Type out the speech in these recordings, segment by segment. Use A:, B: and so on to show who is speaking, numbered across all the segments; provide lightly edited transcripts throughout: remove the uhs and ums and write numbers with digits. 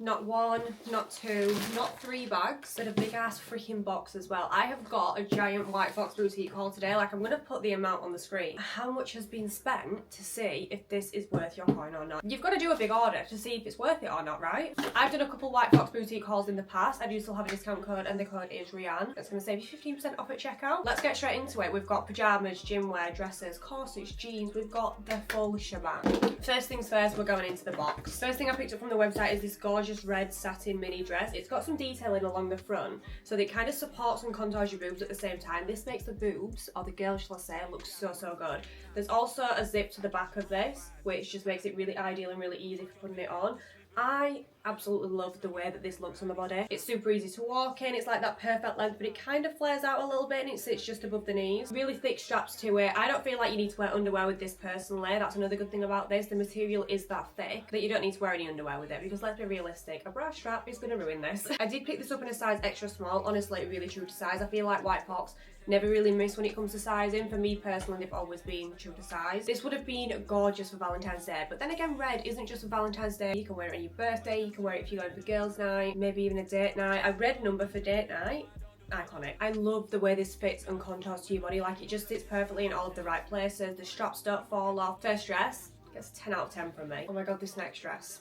A: Not one, not two, not 3 bags, but a big ass freaking box as well. I have got a giant White Fox boutique haul today. Like, I'm going to put the amount on the screen. How much has been spent to see if this is worth your coin or not. You've got to do a big order to see if it's worth it or not, right? I've done a couple White Fox boutique hauls in the past. I do still have a discount code and the code is Rhian. That's going to save you 15% off at checkout. Let's get straight into it. We've got pyjamas, gym wear, dresses, corsets, jeans. We've got the full shebang. First things first, we're going into the box. First thing I picked up from the website is this gorgeous red satin mini dress. It's got some detailing along the front, so that it kind of supports and contours your boobs at the same time. This makes the boobs, or the girl shall I say, look so good. There's also a zip to the back of this, which just makes it really ideal and really easy for putting it on. I absolutely love the way that this looks on the body. It's super easy to walk in. It's like that perfect length, but it kind of flares out a little bit and it sits just above the knees. Really thick straps to it. I don't feel like you need to wear underwear with this personally. That's another good thing about this. The material is that thick that you don't need to wear any underwear with it, because let's be realistic, a bra strap is going to ruin this. I did pick this up in a size extra small. Honestly, really true to size. I feel like White Fox never really miss when it comes to sizing. For me personally, they've always been true to size. This would have been gorgeous for Valentine's Day, but then again, red isn't just for Valentine's Day. You can wear it on your birthday, you can wear it if you're going for girls' night, maybe even a date night. A red number for date night, iconic. I love the way this fits and contours to your body. Like, it just sits perfectly in all of the right places. The straps don't fall off. First dress gets a 10 out of 10 from me. Oh my god, this next dress.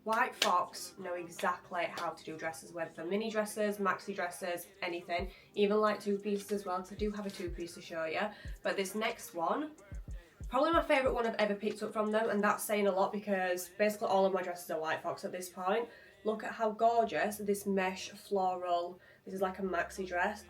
A: White Fox know exactly how to do dresses, whether they're mini dresses, maxi dresses, anything. Even like 2-pieces as well, because I do have a 2-piece to show you. But this next one, probably my favourite one I've ever picked up from them, and that's saying a lot because basically all of my dresses are White Fox at this point. Look at how gorgeous this mesh floral, this is like a maxi dress.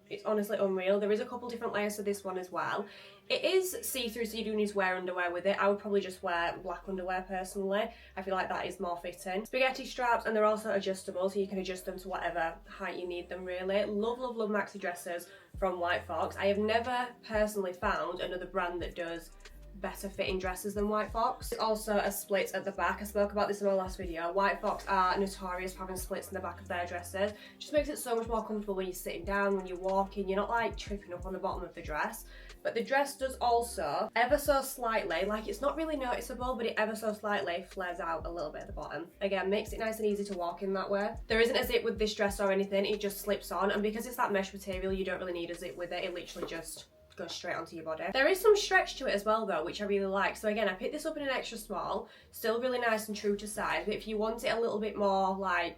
A: It's honestly unreal. There is a couple different layers to this one as well. It is see-through, so you do need to wear underwear with it. I would probably just wear black underwear personally. I feel like that is more fitting. Spaghetti straps, and they're also adjustable, so you can adjust them to whatever height you need them, really. Love, love, love maxi dresses from White Fox. I have never personally found another brand that does better fitting dresses than White Fox. There's also a split at the back. I spoke about this in my last video. White Fox are notorious for having splits in the back of their dresses. Just makes it so much more comfortable when you're sitting down, when you're walking. You're not like tripping up on the bottom of the dress. But the dress does also, ever so slightly, like it's not really noticeable, but it ever so slightly flares out a little bit at the bottom. Again, makes it nice and easy to walk in that way. There isn't a zip with this dress or anything, it just slips on, and because it's that mesh material, you don't really need a zip with it. It literally just goes straight onto your body. There is some stretch to it as well though, which I really like. So again, I picked this up in an extra small, still really nice and true to size, but if you want it a little bit more like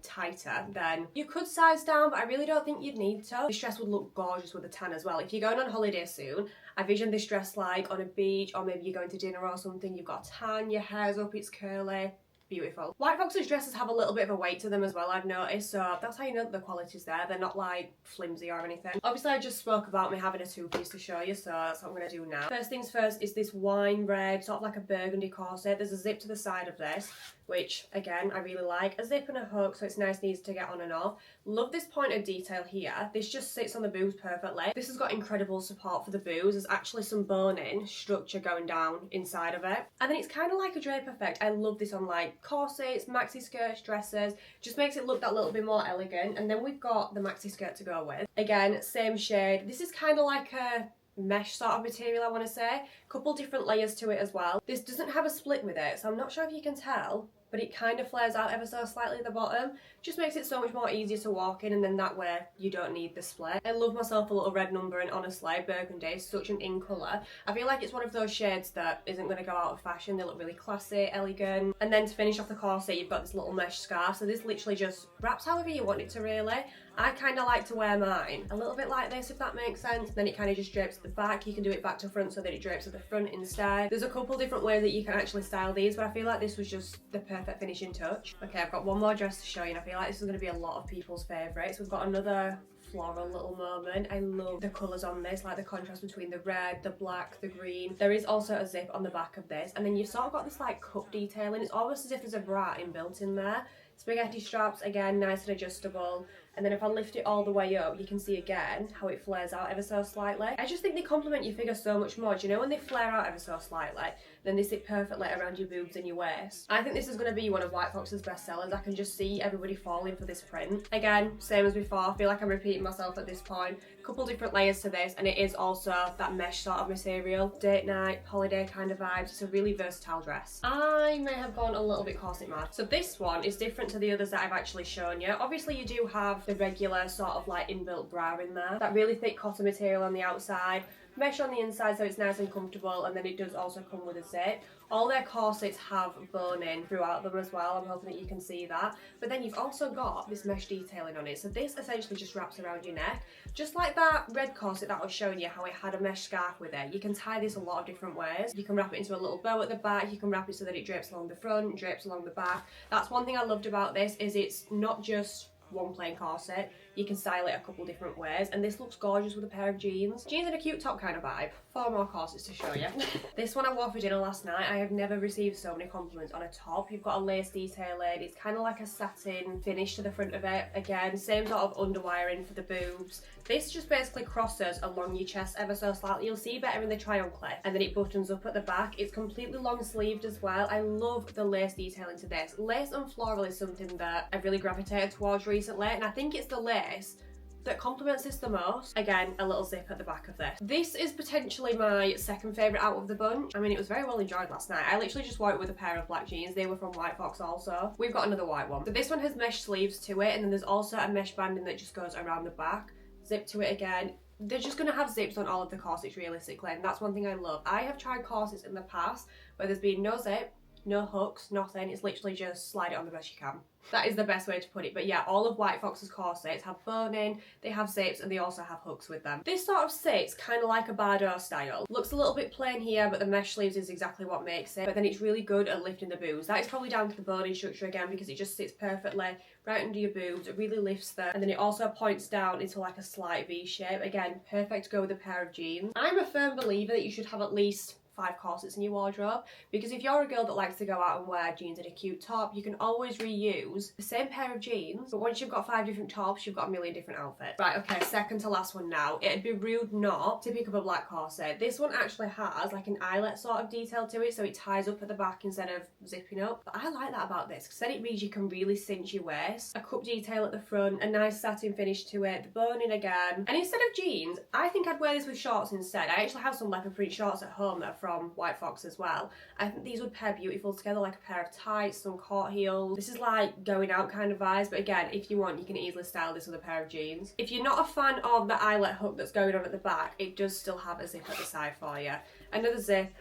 A: tighter, then you could size down, but I really don't think you'd need to. This dress would look gorgeous with a tan as well. If you're going on holiday soon, I vision this dress like on a beach, or maybe you're going to dinner or something, you've got a tan, your hair's up, it's curly. Beautiful. White Fox's dresses have a little bit of a weight to them as well, I've noticed, so that's how you know that the quality's there. They're not like flimsy or anything. Obviously I just spoke about me having a 2-piece to show you, so that's what I'm going to do now. First things first is this wine red, sort of like a burgundy corset. There's a zip to the side of this, which again I really like. A zip and a hook, so it's nice and easy to get on and off. Love this pointed detail here. This just sits on the boobs perfectly. This has got incredible support for the boobs. There's actually some boning structure going down inside of it, and then it's kind of like a drape effect. I love this on like corsets, maxi skirts, dresses. Just makes it look that little bit more elegant. And then we've got the maxi skirt to go with. Again, same shade. This is kind of like a mesh sort of material, I want to say. Couple different layers to it as well. This doesn't have a split with it, so I'm not sure if you can tell, but it kind of flares out ever so slightly at the bottom. Just makes it so much more easier to walk in, and then that way you don't need the split. I love myself a little red number, and honestly, burgundy is such an in colour. I feel like it's one of those shades that isn't going to go out of fashion. They look really classy, elegant. And then to finish off the corset, you've got this little mesh scarf, so this literally just wraps however you want it to, really. I kind of like to wear mine a little bit like this, if that makes sense. Then it kind of just drapes at the back. You can do it back to front so that it drapes at the front instead. There's a couple different ways that you can actually style these, but I feel like this was just the perfect finishing touch. Okay, I've got one more dress to show you, and I feel like this is going to be a lot of people's favourites. We've got another floral little moment. I love the colours on this, like the contrast between the red, the black, the green. There is also a zip on the back of this, and then you've sort of got this like cup detailing. It's almost as if there's a bra inbuilt in there. Spaghetti straps, again, nice and adjustable. And then if I lift it all the way up, you can see again how it flares out ever so slightly. I just think they complement your figure so much more. Do you know when they flare out ever so slightly, then they sit perfectly around your boobs and your waist? I think this is going to be one of White Fox's best sellers. I can just see everybody falling for this print. Again, same as before, I feel like I'm repeating myself at this point. couple different layers to this, and it is also that mesh sort of material. Date night, holiday kind of vibes. It's a really versatile dress. I may have gone a little bit corset mad. So this one is different to the others that I've actually shown you. Obviously you do have the regular sort of like inbuilt bra in there. That really thick cotton material on the outside, mesh on the inside so it's nice and comfortable, and then it does also come with a zip. All their corsets have boning throughout them as well. I'm hoping that you can see that. But then you've also got this mesh detailing on it. So this essentially just wraps around your neck. Just like that red corset that I was showing you, how it had a mesh scarf with it. You can tie this a lot of different ways. You can wrap it into a little bow at the back. You can wrap it so that it drapes along the front, drapes along the back. That's one thing I loved about this, is it's not just one plain corset. You can style it a couple different ways, and this looks gorgeous with a pair of jeans. Jeans and a cute top kind of vibe. 4 more corsets to show you. This one I wore for dinner last night. I have never received so many compliments on a top. You've got a lace detailing. It's kind of like a satin finish to the front of it. Again, same sort of underwiring for the boobs. This just basically crosses along your chest ever so slightly. You'll see better in the try on clip, and then it buttons up at the back. It's completely long sleeved as well. I love the lace detailing to this. Lace and floral is something that I've really gravitated towards recently, and I think it's the lace that complements this the most. Again, a little zip at the back of this. This is potentially my second favourite out of the bunch. I mean, it was very well enjoyed last night. I literally just wore it with a pair of black jeans. They were from White Fox also. We've got another white one. So this one has mesh sleeves to it, and then there's also a mesh banding that just goes around the back. Zip to it again. They're just going to have zips on all of the corsets realistically, and that's one thing I love. I have tried corsets in the past where there's been no zip, no hooks, nothing. It's literally just slide it on the best you can. That is the best way to put it. But yeah, all of White Fox's corsets have boning, they have zips, and they also have hooks with them. This sort of sits kind of like a Bardot style. Looks a little bit plain here, but the mesh sleeves is exactly what makes it. But then it's really good at lifting the boobs. That is probably down to the boning structure again, because it just sits perfectly right under your boobs. It really lifts them, and then it also points down into like a slight V shape. Again, perfect to go with a pair of jeans. I'm a firm believer that you should have at least 5 corsets in your wardrobe, because if you're a girl that likes to go out and wear jeans and a cute top, you can always reuse the same pair of jeans, but once you've got 5 different tops, you've got a million different outfits. Right, okay, second to last one now. It'd be rude not to pick up a black corset. This one actually has like an eyelet sort of detail to it, so it ties up at the back instead of zipping up. But I like that about this, because then it means you can really cinch your waist. A cup detail at the front, a nice satin finish to it, the boning again. And instead of jeans, I think I'd wear this with shorts instead. I actually have some leopard print shorts at home that are from White Fox as well. I think these would pair beautiful together, like a pair of tights, some court heels. This is like going out kind of vibes, but again, if you want, you can easily style this with a pair of jeans. If you're not a fan of the eyelet hook that's going on at the back, it does still have a zip at the side for you. Another zip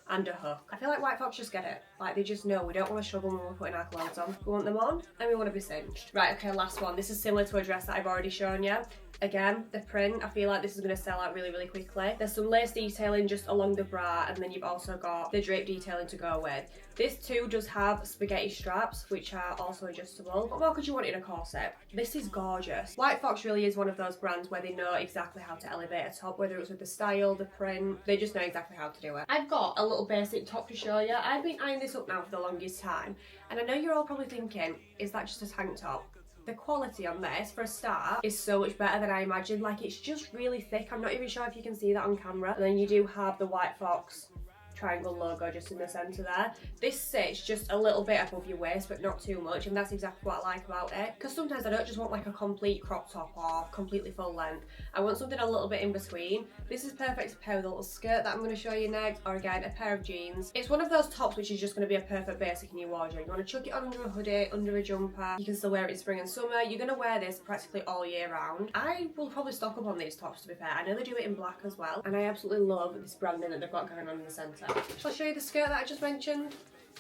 A: and a hook. I feel like White Fox just get it. Like, they just know we don't want to struggle when we're putting our clothes on. We want them on and we want to be cinched. Right, okay, last one. This is similar to a dress that I've already shown you. Again, the print, I feel like this is going to sell out really, really quickly. There's some lace detailing just along the bra, and then you've also got the drape detailing to go with. This too does have spaghetti straps, which are also adjustable. What more could you want in a corset? This is gorgeous. White Fox really is one of those brands where they know exactly how to elevate a top, whether it's with the style, the print, they just know exactly how to do it. I've got a little basic top to show you. I've been eyeing this up now for the longest time, and I know you're all probably thinking, is that just a tank top? The quality on this, for a start, is so much better than I imagined. Like, it's just really thick. I'm not even sure if you can see that on camera. And then you do have the White Fox triangle logo just in the centre there. This sits just a little bit above your waist, but not too much, and that's exactly what I like about it. Because sometimes I don't just want like a complete crop top or completely full length. I want something a little bit in between. This is perfect to pair with a little skirt that I'm going to show you next, or again, a pair of jeans. It's one of those tops which is just going to be a perfect basic in your wardrobe. You want to chuck it on under a hoodie, under a jumper. You can still wear it in spring and summer. You're going to wear this practically all year round. I will probably stock up on these tops, to be fair. I know they do it in black as well, and I absolutely love this branding that they've got going on in the centre. Shall I show you the skirt that I just mentioned?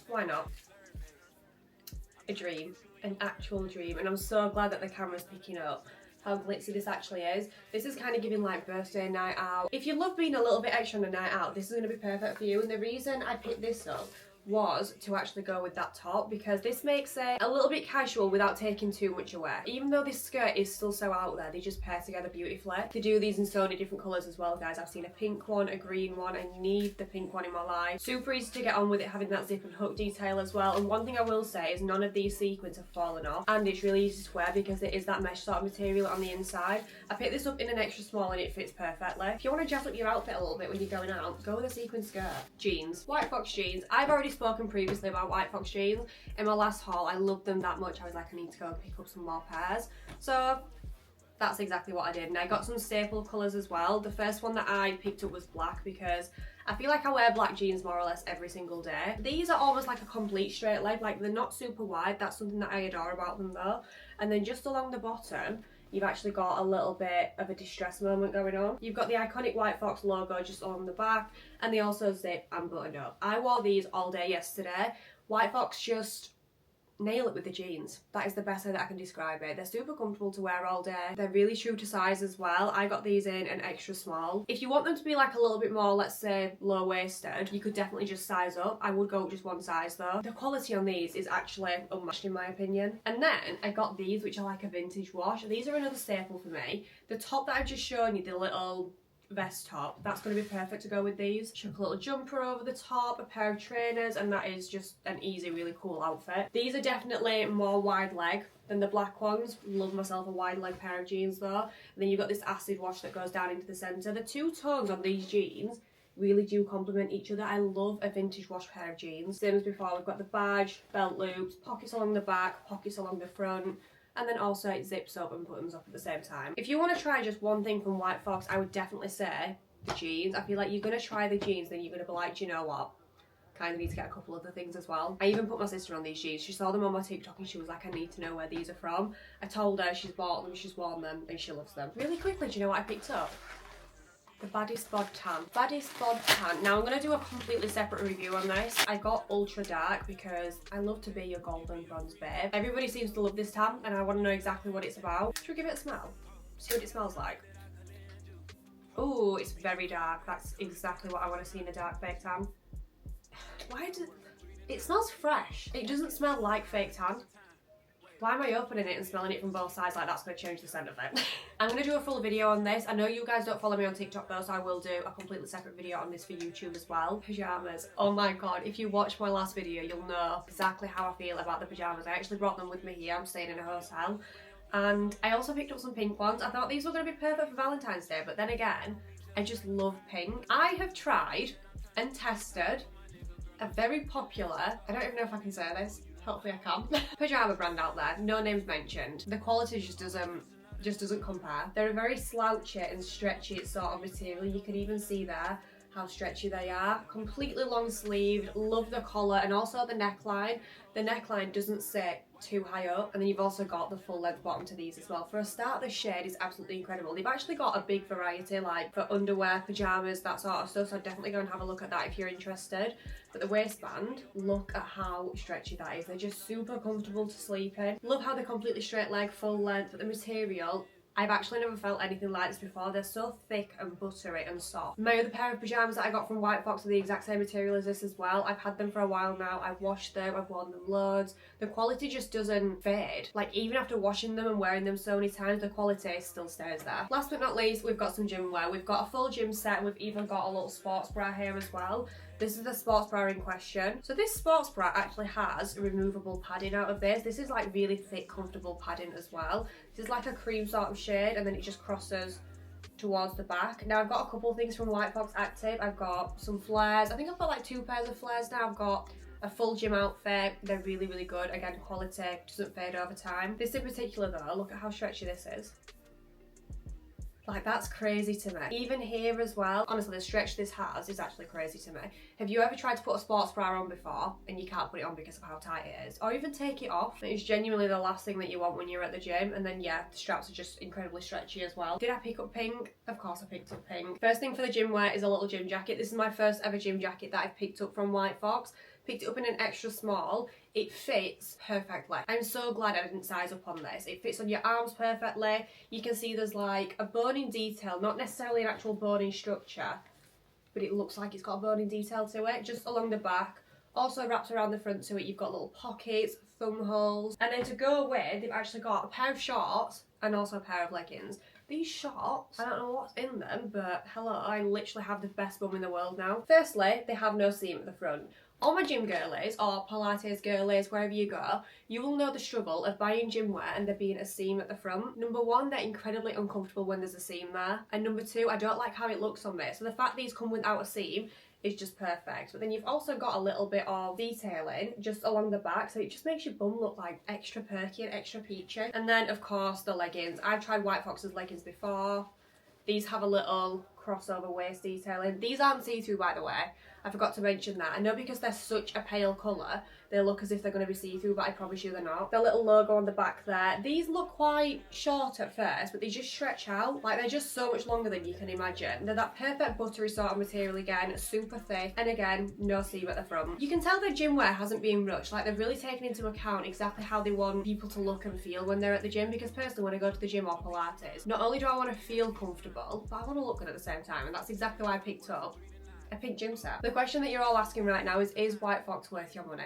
A: Why not? A dream. An actual dream. And I'm so glad that the camera's picking up how glitzy this actually is. This is kind of giving like birthday night out. If you love being a little bit extra on a night out, this is going to be perfect for you. And the reason I picked this up was to actually go with that top, because this makes it a little bit casual without taking too much away. Even though this skirt is still so out there, they just pair together beautifully. They do these in so many different colours as well, guys. I've seen a pink one, a green one. I need the pink one in my life. Super easy to get on with it, having that zip and hook detail as well. And one thing I will say is none of these sequins have fallen off, and it's really easy to wear because it is that mesh sort of material on the inside. I picked this up in an extra small and it fits perfectly. If you want to jazz up your outfit a little bit when you're going out, go with a sequin skirt. Jeans. White Fox jeans. I've already spoken previously about White Fox jeans. In my last haul, I loved them that much. I was like, I need to go and pick up some more pairs. So that's exactly what I did. And I got some staple colours as well. The first one that I picked up was black because I feel like I wear black jeans more or less every single day. These are almost like a complete straight leg, like they're not super wide. That's something that I adore about them though. And then just along the bottom, you've actually got a little bit of a distress moment going on. You've got the iconic White Fox logo just along the back, and they also zip and buttoned up. I wore these all day yesterday. White Fox just nail it with the jeans. That is the best way that I can describe it. They're super comfortable to wear all day. They're really true to size as well. I got these in an extra small. If you want them to be like a little bit more, let's say, low-waisted, you could definitely just size up. I would go up just one size though. The quality on these is actually unmatched in my opinion. And then I got these, which are like a vintage wash. These are another staple for me. The top that I've just shown you, the little vest top, that's going to be perfect to go with these. Chuck a little jumper over the top, a pair of trainers, and that is just an easy, really cool outfit. These are definitely more wide leg than the black ones. Love myself a wide leg pair of jeans though. And then you've got this acid wash that goes down into the centre. The two tones on these jeans really do complement each other. I love a vintage wash pair of jeans. Same as before, we've got the badge, belt loops, pockets along the back, pockets along the front, and then also it zips up and buttons up at the same time. If you want to try just one thing from White Fox, I would definitely say the jeans. I feel like you're going to try the jeans, then you're going to be like, do you know what? Kind of need to get a couple other things as well. I even put my sister on these jeans. She saw them on my TikTok and she was like, I need to know where these are from. I told her, she's bought them, she's worn them, and she loves them. Really quickly, do you know what I picked up? The Baddest Bod Tan. Baddest Bod Tan. Now I'm going to do a completely separate review on this. I got ultra dark because I love to be your golden bronze babe. Everybody seems to love this tan and I want to know exactly what it's about. Should we give it a smell? See what it smells like. Oh, it's very dark. That's exactly what I want to see in a dark fake tan. Why does it smells fresh? It doesn't smell like fake tan. Why am I opening it and smelling it from both sides? Like, that's going to change the scent of it. I'm going to do a full video on this. I know you guys don't follow me on TikTok though, so I will do a completely separate video on this for YouTube as well. Pyjamas. Oh my god, if you watch my last video, you'll know exactly how I feel about the pyjamas. I actually brought them with me here. I'm staying in a hotel. And I also picked up some pink ones. I thought these were going to be perfect for Valentine's Day, but then again, I just love pink. I have tried and tested a very popular, I don't even know if I can say this, hopefully I can, pyjama brand out there, no names mentioned. The quality just doesn't compare. They're a very slouchy and stretchy sort of material. You can even see there how stretchy they are. Completely long sleeved, love the collar and also the neckline. The neckline doesn't sit too high up, and then you've also got the full length bottom to these as well. For a start, the shade is absolutely incredible. They've actually got a big variety, like for underwear, pyjamas, that sort of stuff, so I'd definitely go and have a look at that if you're interested. But the waistband, look at how stretchy that is. They're just super comfortable to sleep in. Love how they're completely straight leg, full length, but the material, I've actually never felt anything like this before. They're so thick and buttery and soft. My other pair of pyjamas that I got from White Fox are the exact same material as this as well. I've had them for a while now. I've washed them, I've worn them loads. The quality just doesn't fade. Like, even after washing them and wearing them so many times, the quality still stays there. Last but not least, we've got some gym wear. We've got a full gym set and we've even got a little sports bra here as well. This is the sports bra in question. So this sports bra actually has removable padding out of this. This is like really thick, comfortable padding as well. This is like a cream sort of shade and then it just crosses towards the back. Now I've got a couple of things from White Fox Active. I've got some flares. I think I've got like 2 pairs of flares now. I've got a full gym outfit. They're really, really good. Again, quality doesn't fade over time. This in particular though, look at how stretchy this is. Like, that's crazy to me. Even here as well, honestly, the stretch this has is actually crazy to me. Have you ever tried to put a sports bra on before and you can't put it on because of how tight it is? Or even take it off. It's genuinely the last thing that you want when you're at the gym. And then yeah, the straps are just incredibly stretchy as well. Did I pick up pink? Of course I picked up pink. First thing for the gym wear is a little gym jacket. This is my first ever gym jacket that I've picked up from White Fox. Picked it up in an extra small. It fits perfectly. I'm so glad I didn't size up on this. It fits on your arms perfectly. You can see there's like a boning detail, not necessarily an actual boning structure, but it looks like it's got a boning detail to it, just along the back. Also wraps around the front to it. You've got little pockets, thumb holes. And then to go with, they've actually got a pair of shorts and also a pair of leggings. These shorts, I don't know what's in them, but hello, I literally have the best bum in the world now. Firstly, they have no seam at the front. All my gym girlies, or Pilates girlies, wherever you go, you will know the struggle of buying gym wear and there being a seam at the front. Number one, they're incredibly uncomfortable when there's a seam there. And number two, I don't like how it looks on this. So the fact these come without a seam, is just perfect. But then you've also got a little bit of detailing just along the back, so it just makes your bum look like extra perky and extra peachy. And then of course the leggings. I've tried White Fox's leggings before. These have a little crossover waist detailing. These aren't see-through, by the way. I forgot to mention that. I know because they're such a pale colour, they look as if they're going to be see-through, but I promise you they're not. The little logo on the back there. These look quite short at first, but they just stretch out. Like, they're just so much longer than you can imagine. They're that perfect buttery sort of material again, super thick, and again, no seam at the front. You can tell their gym wear hasn't been rushed. Like, they've really taken into account exactly how they want people to look and feel when they're at the gym, because personally, when I go to the gym or Pilates, not only do I want to feel comfortable, but I want to look good at the same time, and that's exactly why I picked up a pink gym set. The question that you're all asking right now is White Fox worth your money?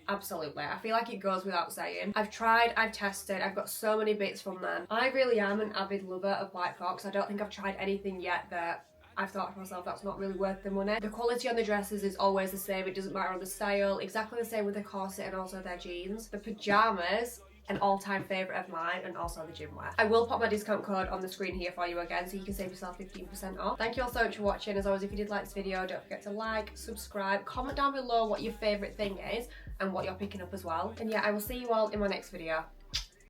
A: Absolutely. I feel like it goes without saying. I've tried, I've tested, I've got so many bits from them. I really am an avid lover of White Fox. I don't think I've tried anything yet that I've thought to myself that's not really worth the money. The quality on the dresses is always the same. It doesn't matter on the style. Exactly the same with the corset and also their jeans. The pyjamas, an all-time favourite of mine, and also the gym wear. I will pop my discount code on the screen here for you again, so you can save yourself 15% off. Thank you all so much for watching. As always, if you did like this video, don't forget to like, subscribe, comment down below what your favourite thing is and what you're picking up as well. And yeah, I will see you all in my next video.